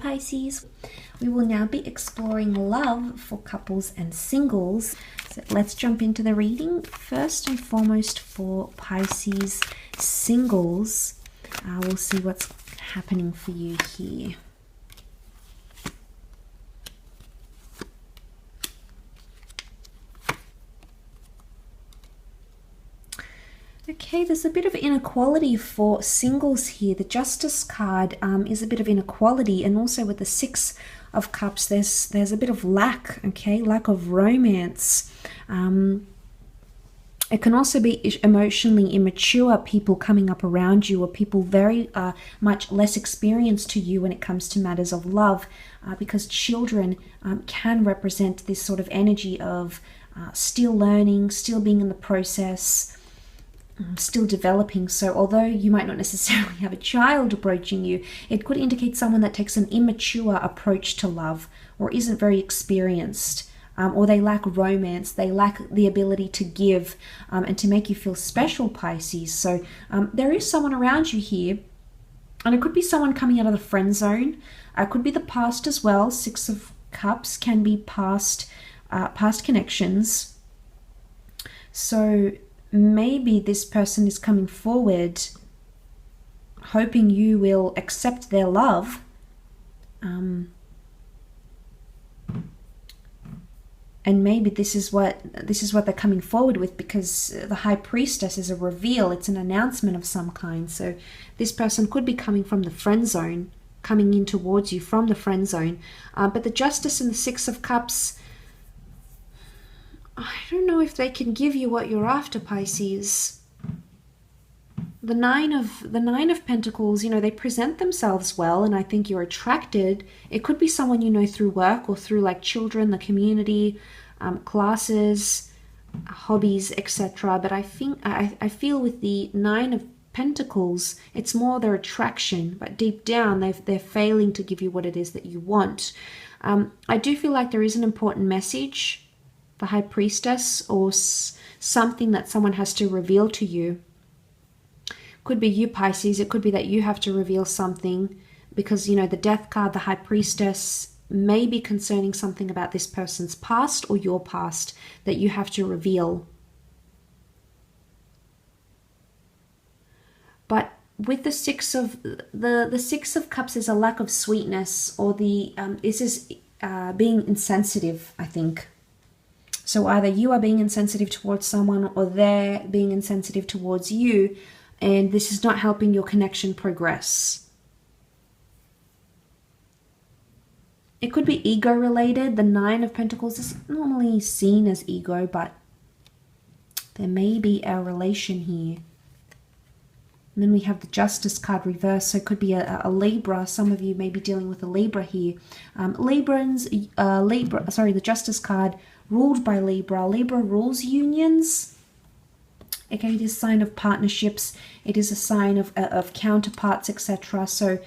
Pisces. We will now be exploring love for couples and singles. So let's jump into the reading. First and foremost for Pisces singles, we'll see what's happening for you here. Okay, there's a bit of inequality for singles here. The Justice card is a bit of inequality, and also with the Six of Cups, there's a bit of lack, okay, lack of romance. It can also be emotionally immature people coming up around you, or people very much less experienced to you when it comes to matters of love, because children can represent this sort of energy of still learning, still being in the process, still developing. So although you might not necessarily have a child approaching you, it could indicate someone that takes an immature approach to love, or isn't very experienced, or they lack romance, they lack the ability to give and to make you feel special, Pisces. So there is someone around you here, and it could be someone coming out of the friend zone. It could be the past as well. Six of Cups can be past connections. So maybe this person is coming forward hoping you will accept their love, and maybe this is what they're coming forward with, because the High Priestess is a reveal. It's an announcement of some kind. So this person could be coming from the friend zone, coming in towards you from the friend zone. But the Justice and the Six of Cups, I don't know if they can give you what you're after, Pisces. The Nine of Pentacles, you know, they present themselves well, and I think you're attracted. It could be someone you know through work, or through like children, the community, classes, hobbies, etc. But I feel with the Nine of Pentacles, it's more their attraction, but deep down they're failing to give you what it is that you want. I do feel like there is an important message, the High Priestess, or something that someone has to reveal to you. Could be you, Pisces. It could be that you have to reveal something, because, you know, the Death card, the High Priestess, may be concerning something about this person's past or your past that you have to reveal. But with the Six of Cups is a lack of sweetness, or this is being insensitive, I think. So either you are being insensitive towards someone, or they're being insensitive towards you, and this is not helping your connection progress. It could be ego related. The Nine of Pentacles is normally seen as ego, but there may be a relation here. And then we have the Justice card reversed, so it could be a Libra. Some of you may be dealing with a Libra here. The Justice card ruled by Libra. Libra rules unions. Okay, it is a sign of partnerships. It is a sign of counterparts, etc. So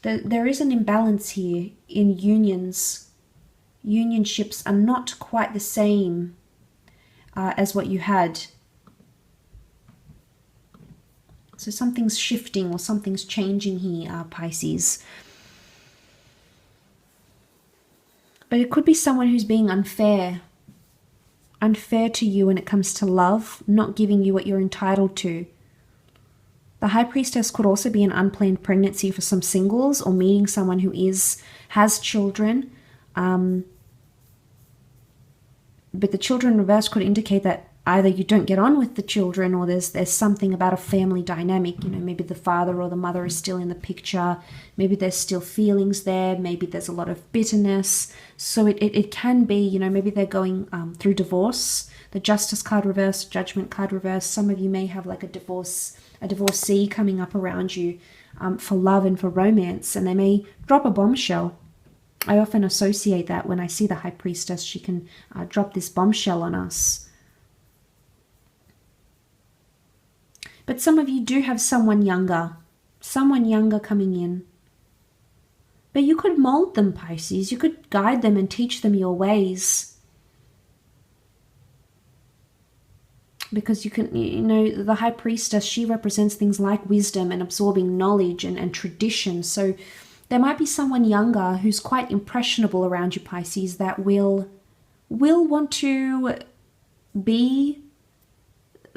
there is an imbalance here in unions. Unionships are not quite the same as what you had. So something's shifting, or something's changing here, Pisces. But it could be someone who's being unfair to you when it comes to love, not giving you what you're entitled to. The High Priestess could also be an unplanned pregnancy for some singles, or meeting someone who has children. But the children reverse could indicate that either you don't get on with the children, or there's something about a family dynamic. You know, maybe the father or the mother is still in the picture. Maybe there's still feelings there. Maybe there's a lot of bitterness. So it can be, you know, maybe they're going through divorce. The Justice card reverse, Judgment card reverse. Some of you may have like a divorcee coming up around you for love and for romance, and they may drop a bombshell. I often associate that when I see the High Priestess. She can drop this bombshell on us. But some of you do have someone younger coming in. But you could mold them, Pisces. You could guide them and teach them your ways. because you know, the High Priestess, she represents things like wisdom and absorbing knowledge and tradition. So there might be someone younger who's quite impressionable around you, Pisces, that will want to be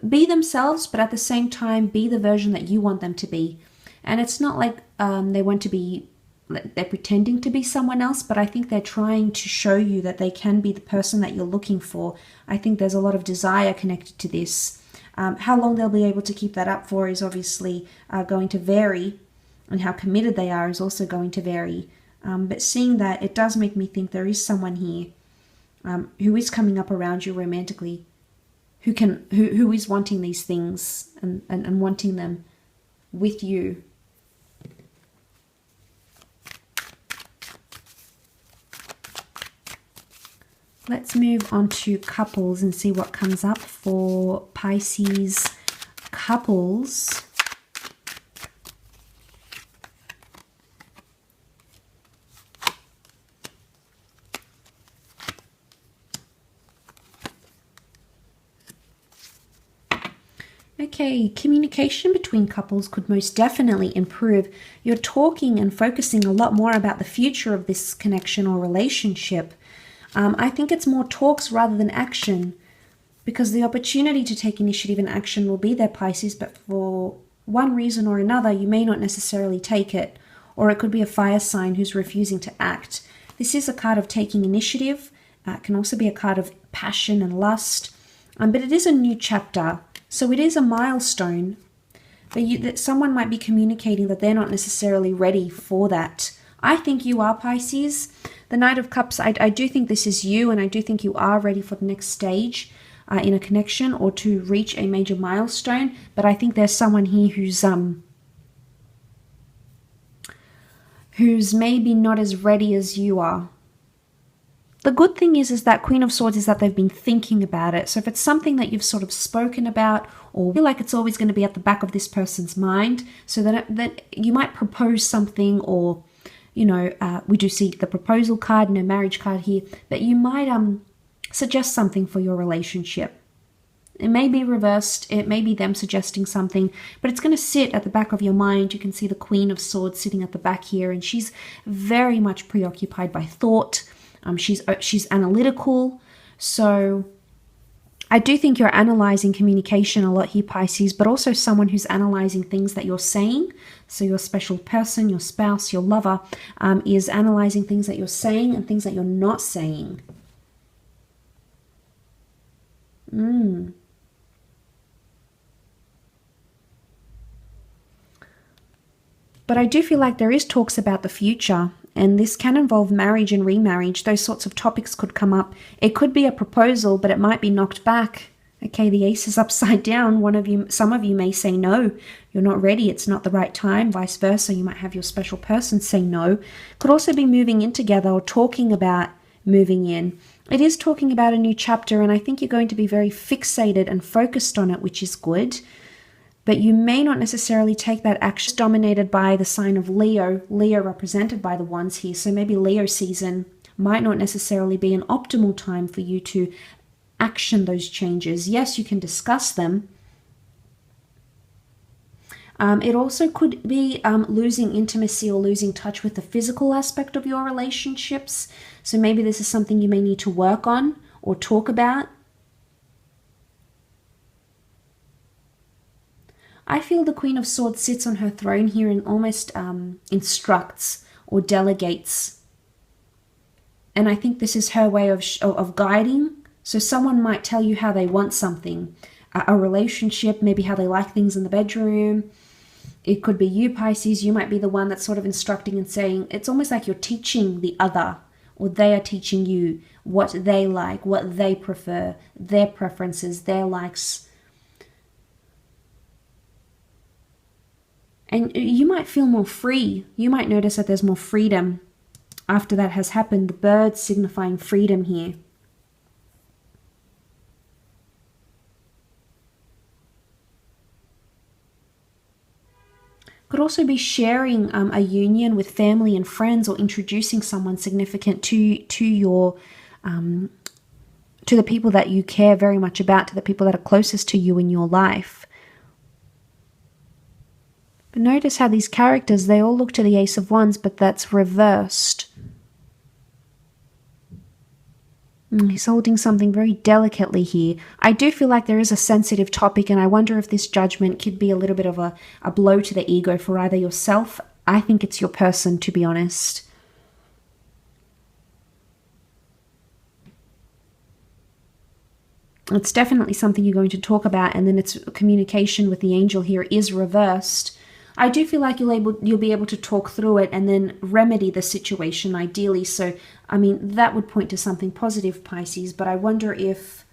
themselves, but at the same time be the version that you want them to be. And it's not like they want to be, they're pretending to be someone else, but I think they're trying to show you that they can be the person that you're looking for. I think there's a lot of desire connected to this. How long they'll be able to keep that up for is obviously going to vary, and how committed they are is also going to vary. But seeing that, it does make me think there is someone here who is coming up around you romantically, who is wanting these things and wanting them with you. Let's move on to couples and see what comes up for Pisces couples. Okay, communication between couples could most definitely improve. You're talking and focusing a lot more about the future of this connection or relationship. I think it's more talks rather than action, because the opportunity to take initiative and action will be there, Pisces, but for one reason or another, you may not necessarily take it, or it could be a fire sign who's refusing to act. This is a card of taking initiative. It can also be a card of passion and lust, but it is a new chapter, so it is a milestone. But that someone might be communicating that they're not necessarily ready for that. I think you are, Pisces. The Knight of Cups, I do think this is you, and I do think you are ready for the next stage in a connection or to reach a major milestone. But I think there's someone here who's maybe not as ready as you are. The good thing is that Queen of Swords is that they've been thinking about it. So if it's something that you've sort of spoken about, or feel like it's always going to be at the back of this person's mind, so that you might propose something, or you know, we do see the proposal card, no marriage card here, but you might suggest something for your relationship. It may be reversed, it may be them suggesting something, but it's going to sit at the back of your mind. You can see the Queen of Swords sitting at the back here, and she's very much preoccupied by thought. She's analytical, so I do think you're analyzing communication a lot here, Pisces, but also someone who's analyzing things that you're saying. So your special person, your spouse, your lover, is analyzing things that you're saying and things that you're not saying. But I do feel like there is talks about the future, and this can involve marriage and remarriage. Those sorts of topics could come up. It could be a proposal, but it might be knocked back. Okay, the ace is upside down. Some of you may say no, you're not ready, it's not the right time. Vice versa, you might have your special person say no. Could also be moving in together or talking about moving in. It is talking about a new chapter, and I think you're going to be very fixated and focused on it, which is good. But you may not necessarily take that action. Dominated by the sign of Leo, Leo represented by the wands here. So maybe Leo season might not necessarily be an optimal time for you to action those changes. Yes, you can discuss them. It also could be losing intimacy or losing touch with the physical aspect of your relationships. So maybe this is something you may need to work on or talk about. I feel the Queen of Swords sits on her throne here and almost instructs or delegates. And I think this is her way of guiding. So someone might tell you how they want something, a relationship, maybe how they like things in the bedroom. It could be you, Pisces. You might be the one that's sort of instructing and saying, it's almost like you're teaching the other, or they are teaching you what they like, what they prefer, their preferences, their likes. And you might feel more free. You might notice that there's more freedom after that has happened. The birds signifying freedom here. Could also be sharing a union with family and friends, or introducing someone significant to your to the people that you care very much about, to the people that are closest to you in your life. But notice how these characters, they all look to the Ace of Wands, but that's reversed. He's holding something very delicately here. I do feel like there is a sensitive topic, and I wonder if this judgment could be a little bit of a blow to the ego for either yourself. I think it's your person, to be honest. It's definitely something you're going to talk about, and then its communication with the angel here is reversed. I do feel like you'll be able to talk through it and then remedy the situation ideally. So, I mean, that would point to something positive, Pisces, but I wonder if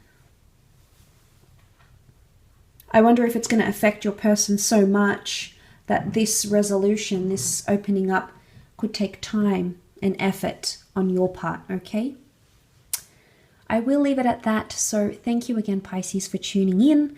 it's going to affect your person so much that this resolution, this opening up, could take time and effort on your part, okay? I will leave it at that. So thank you again, Pisces, for tuning in.